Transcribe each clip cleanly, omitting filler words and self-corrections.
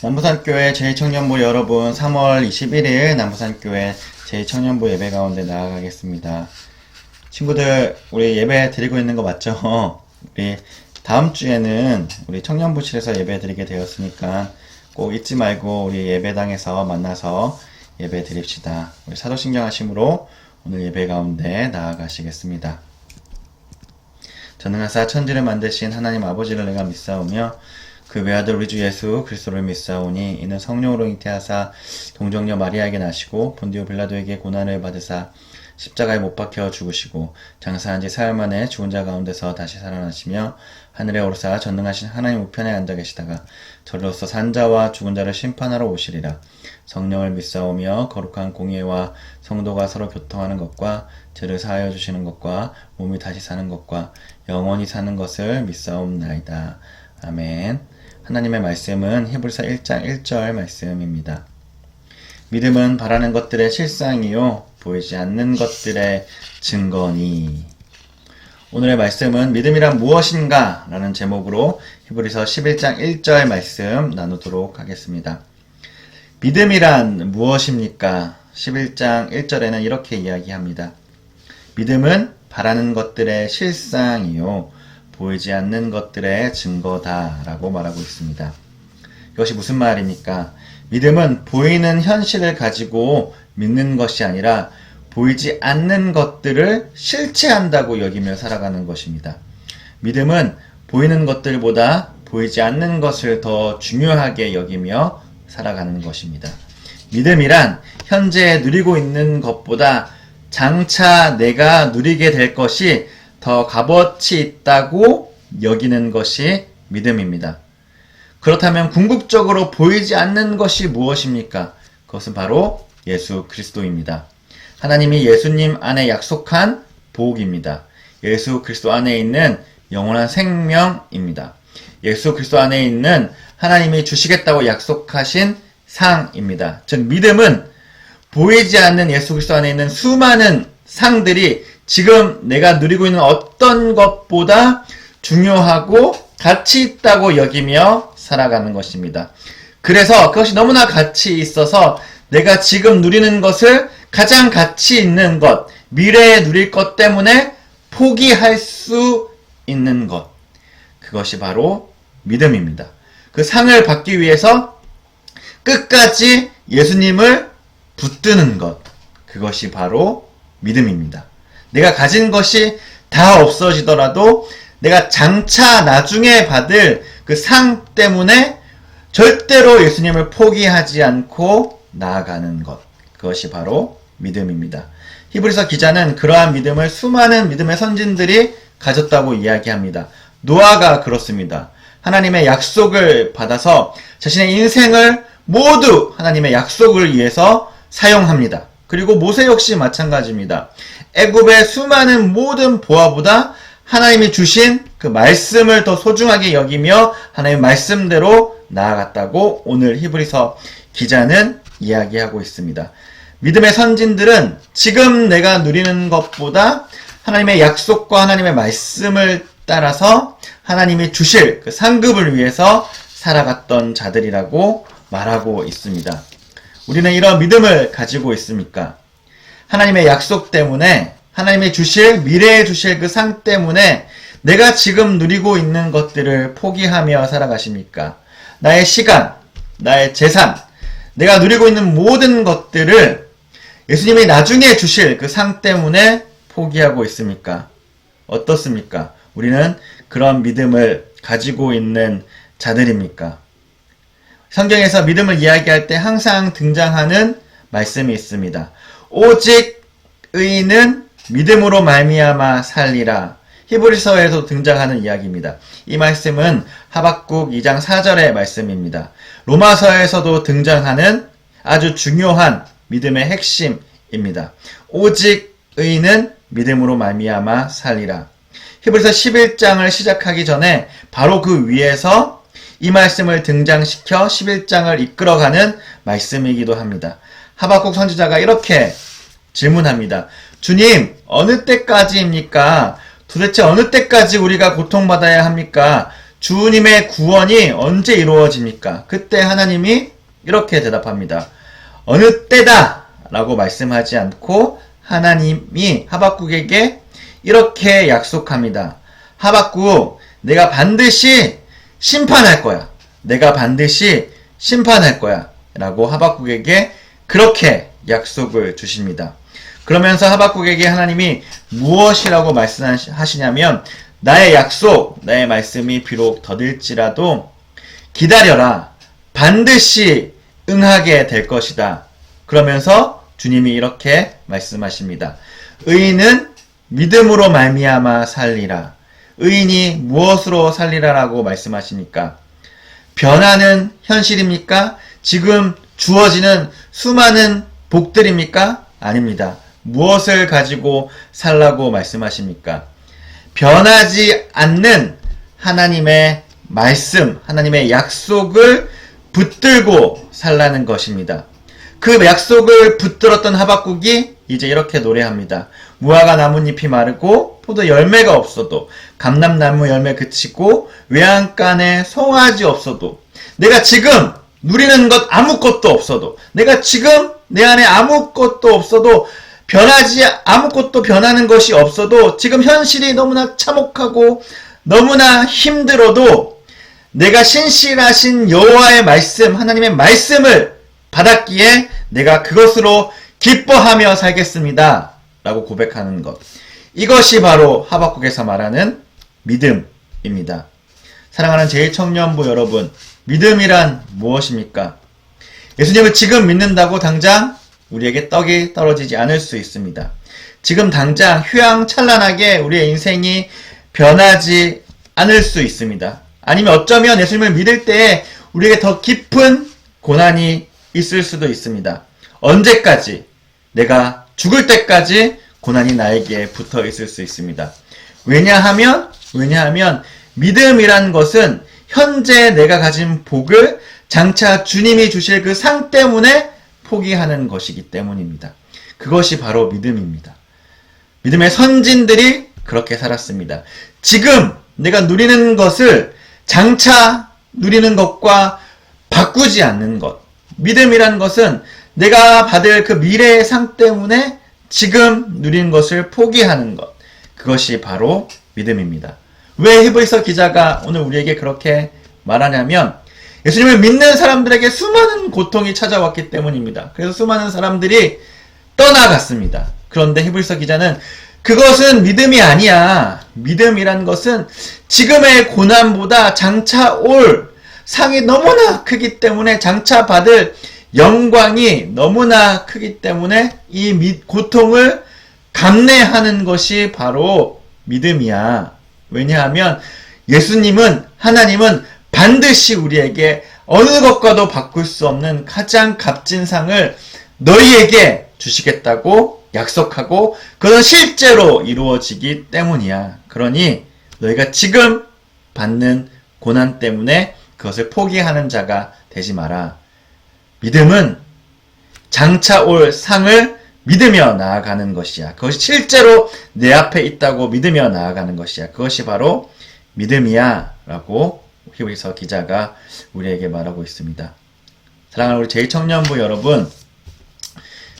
남부산교회 제2청년부 여러분, 3월 21일 남부산교회 제2청년부 예배 가운데 나아가겠습니다. 친구들, 우리 예배 드리고 있는 거 맞죠? 우리 다음 주에는 우리 청년부실에서 예배 드리게 되었으니까 꼭 잊지 말고 우리 예배당에서 만나서 예배 드립시다. 우리 사도신경 하심으로 오늘 예배 가운데 나아가시겠습니다. 전능하사 천지를 만드신 하나님 아버지를 내가 믿사오며 그 외아들 우리 주 예수 그리스도를 믿사오니 이는 성령으로 잉태하사 동정녀 마리아에게 나시고 본디오 빌라도에게 고난을 받으사 십자가에 못 박혀 죽으시고 장사한 지 사흘 만에 죽은 자 가운데서 다시 살아나시며 하늘에 오르사 전능하신 하나님 우편에 앉아 계시다가 저로서 산 자와 죽은 자를 심판하러 오시리라. 성령을 믿사오며 거룩한 공예와 성도가 서로 교통하는 것과 죄를 사하여 주시는 것과 몸이 다시 사는 것과 영원히 사는 것을 믿사옵나이다. 아멘. 하나님의 말씀은 히브리서 1장 1절 말씀입니다. 믿음은 바라는 것들의 실상이요 보이지 않는 것들의 증거니. 오늘의 말씀은 믿음이란 무엇인가? 라는 제목으로 히브리서 11장 1절 말씀 나누도록 하겠습니다. 믿음이란 무엇입니까? 11장 1절에는 이렇게 이야기합니다. 믿음은 바라는 것들의 실상이요 보이지 않는 것들의 증거다 라고 말하고 있습니다. 이것이 무슨 말입니까? 믿음은 보이는 현실을 가지고 믿는 것이 아니라 보이지 않는 것들을 실체한다고 여기며 살아가는 것입니다. 믿음은 보이는 것들보다 보이지 않는 것을 더 중요하게 여기며 살아가는 것입니다. 믿음이란 현재 누리고 있는 것보다 장차 내가 누리게 될 것이 더 값어치 있다고 여기는 것이 믿음입니다. 그렇다면 궁극적으로 보이지 않는 것이 무엇입니까? 그것은 바로 예수 그리스도입니다. 하나님이 예수님 안에 약속한 복입니다. 예수 그리스도 안에 있는 영원한 생명입니다. 예수 그리스도 안에 있는 하나님이 주시겠다고 약속하신 상입니다. 즉 믿음은 보이지 않는 예수 그리스도 안에 있는 수많은 상들이 지금 내가 누리고 있는 어떤 것보다 중요하고 가치 있다고 여기며 살아가는 것입니다. 그래서 그것이 너무나 가치 있어서 내가 지금 누리는 것을 가장 가치 있는 것, 미래에 누릴 것 때문에 포기할 수 있는 것. 그것이 바로 믿음입니다. 그 상을 받기 위해서 끝까지 예수님을 붙드는 것. 그것이 바로 믿음입니다. 내가 가진 것이 다 없어지더라도 내가 장차 나중에 받을 그 상 때문에 절대로 예수님을 포기하지 않고 나아가는 것. 그것이 바로 믿음입니다. 히브리서 기자는 그러한 믿음을 수많은 믿음의 선진들이 가졌다고 이야기합니다. 노아가 그렇습니다. 하나님의 약속을 받아서 자신의 인생을 모두 하나님의 약속을 위해서 사용합니다. 그리고 모세 역시 마찬가지입니다. 애굽의 수많은 모든 보화보다 하나님이 주신 그 말씀을 더 소중하게 여기며 하나님의 말씀대로 나아갔다고 오늘 히브리서 기자는 이야기하고 있습니다. 믿음의 선진들은 지금 내가 누리는 것보다 하나님의 약속과 하나님의 말씀을 따라서 하나님이 주실 그 상급을 위해서 살아갔던 자들이라고 말하고 있습니다. 우리는 이런 믿음을 가지고 있습니까? 하나님의 약속 때문에 하나님의 주실, 미래에 주실 그 상 때문에 내가 지금 누리고 있는 것들을 포기하며 살아가십니까? 나의 시간, 나의 재산, 내가 누리고 있는 모든 것들을 예수님이 나중에 주실 그 상 때문에 포기하고 있습니까? 어떻습니까? 우리는 그런 믿음을 가지고 있는 자들입니까? 성경에서 믿음을 이야기할 때 항상 등장하는 말씀이 있습니다. 오직 의인은 믿음으로 말미암아 살리라. 히브리서에도 등장하는 이야기입니다. 이 말씀은 하박국 2장 4절의 말씀입니다. 로마서에서도 등장하는 아주 중요한 믿음의 핵심입니다. 오직 의인은 믿음으로 말미암아 살리라. 히브리서 11장을 시작하기 전에 바로 그 위에서 이 말씀을 등장시켜 11장을 이끌어가는 말씀이기도 합니다. 하박국 선지자가 이렇게 질문합니다. 주님, 어느 때까지입니까? 도대체 어느 때까지 우리가 고통받아야 합니까? 주님의 구원이 언제 이루어집니까? 그때 하나님이 이렇게 대답합니다. 어느 때다! 라고 말씀하지 않고 하나님이 하박국에게 이렇게 약속합니다. 하박국, 내가 반드시 심판할 거야. 내가 반드시 심판할 거야. 라고 하박국에게 그렇게 약속을 주십니다. 그러면서 하박국에게 하나님이 무엇이라고 말씀하시냐면 나의 약속, 나의 말씀이 비록 더딜지라도 기다려라. 반드시 응하게 될 것이다. 그러면서 주님이 이렇게 말씀하십니다. 의인은 믿음으로 말미암아 살리라. 의인이 무엇으로 살리라라고 말씀하십니까? 변하는 현실입니까? 지금 주어지는 수많은 복들입니까? 아닙니다. 무엇을 가지고 살라고 말씀하십니까? 변하지 않는 하나님의 말씀, 하나님의 약속을 붙들고 살라는 것입니다. 그 약속을 붙들었던 하박국이 이제 이렇게 노래합니다. 무화과 나뭇잎이 마르고 포도 열매가 없어도 감람나무 열매 그치고 외양간에 송아지 없어도 내가 지금 누리는 것 아무것도 없어도 내가 지금 내 안에 아무것도 없어도 아무것도 변하는 것이 없어도 지금 현실이 너무나 참혹하고 너무나 힘들어도 내가 신실하신 여호와의 말씀, 하나님의 말씀을 받았기에 내가 그것으로 기뻐하며 살겠습니다. 라고 고백하는 것. 이것이 바로 하박국에서 말하는 믿음입니다. 사랑하는 제1청년부 여러분, 믿음이란 무엇입니까? 예수님을 지금 믿는다고 당장 우리에게 떡이 떨어지지 않을 수 있습니다. 지금 당장 휘황찬란하게 우리의 인생이 변하지 않을 수 있습니다. 아니면 어쩌면 예수님을 믿을 때에 우리에게 더 깊은 고난이 있을 수도 있습니다. 언제까지? 내가 죽을 때까지 고난이 나에게 붙어 있을 수 있습니다. 왜냐하면 믿음이란 것은 현재 내가 가진 복을 장차 주님이 주실 그 상 때문에 포기하는 것이기 때문입니다. 그것이 바로 믿음입니다. 믿음의 선진들이 그렇게 살았습니다. 지금 내가 누리는 것을 장차 누리는 것과 바꾸지 않는 것. 믿음이란 것은 내가 받을 그 미래의 상 때문에 지금 누리는 것을 포기하는 것. 그것이 바로 믿음입니다. 왜 히브리서 기자가 오늘 우리에게 그렇게 말하냐면 예수님을 믿는 사람들에게 수많은 고통이 찾아왔기 때문입니다. 그래서 수많은 사람들이 떠나갔습니다. 그런데 히브리서 기자는 그것은 믿음이 아니야. 믿음이란 것은 지금의 고난보다 장차 올 상이 너무나 크기 때문에 장차 받을 영광이 너무나 크기 때문에 이 고통을 감내하는 것이 바로 믿음이야. 왜냐하면 하나님은 반드시 우리에게 어느 것과도 바꿀 수 없는 가장 값진 상을 너희에게 주시겠다고 약속하고 그것은 실제로 이루어지기 때문이야. 그러니 너희가 지금 받는 고난 때문에 그것을 포기하는 자가 되지 마라. 믿음은 장차 올 상을 믿으며 나아가는 것이야. 그것이 실제로 내 앞에 있다고 믿으며 나아가는 것이야. 그것이 바로 믿음이야. 라고 히브리서 기자가 우리에게 말하고 있습니다. 사랑하는 우리 제1청년부 여러분,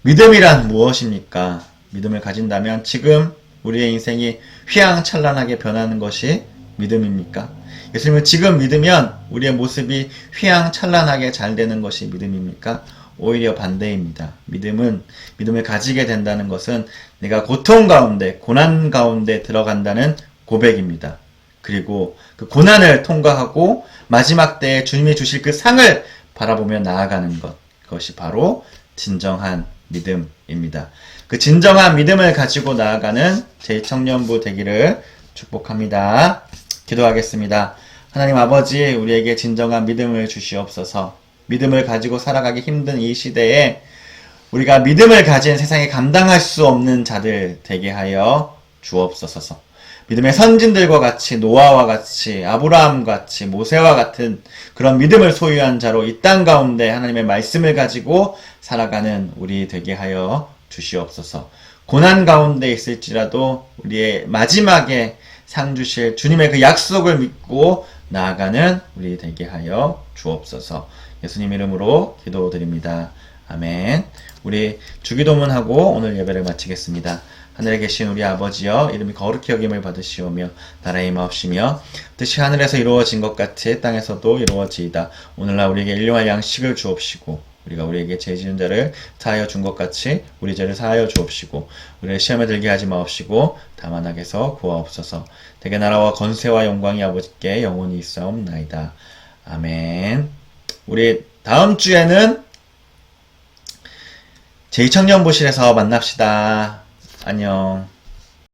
믿음이란 무엇입니까? 믿음을 가진다면 지금 우리의 인생이 휘황찬란하게 변하는 것이 믿음입니까? 예수님을 지금 믿으면 우리의 모습이 휘황찬란하게 잘 되는 것이 믿음입니까? 오히려 반대입니다. 믿음을 가지게 된다는 것은 내가 고통 가운데, 고난 가운데 들어간다는 고백입니다. 그리고 그 고난을 통과하고 마지막 때에 주님이 주실 그 상을 바라보며 나아가는 것. 그것이 바로 진정한 믿음입니다. 그 진정한 믿음을 가지고 나아가는 제1청년부 되기를 축복합니다. 기도하겠습니다. 하나님 아버지, 우리에게 진정한 믿음을 주시옵소서. 믿음을 가지고 살아가기 힘든 이 시대에 우리가 믿음을 가진 세상에 감당할 수 없는 자들 되게 하여 주옵소서. 믿음의 선진들과 같이 노아와 같이 아브라함 같이 모세와 같은 그런 믿음을 소유한 자로 이 땅 가운데 하나님의 말씀을 가지고 살아가는 우리 되게 하여 주시옵소서. 고난 가운데 있을지라도 우리의 마지막에 상 주실 주님의 그 약속을 믿고 나아가는 우리 되게 하여 주옵소서. 예수님 이름으로 기도드립니다. 아멘. 우리 주기도문하고 오늘 예배를 마치겠습니다. 하늘에 계신 우리 아버지여, 이름이 거룩히 여김을 받으시오며 나라의 임하옵시며 뜻이 하늘에서 이루어진 것 같이 땅에서도 이루어지이다. 오늘날 우리에게 일용할 양식을 주옵시고 우리가 우리에게 죄 지은 자를 사하여 준 것 같이 우리 죄를 사하여 주옵시고 우리를 시험에 들게 하지 마옵시고 다만 악에서 구하옵소서. 대개 나라와 건세와 영광이 아버지께 영원히 있사옵나이다. 아멘. 우리 다음 주에는 제2청년부실에서 만납시다. 안녕.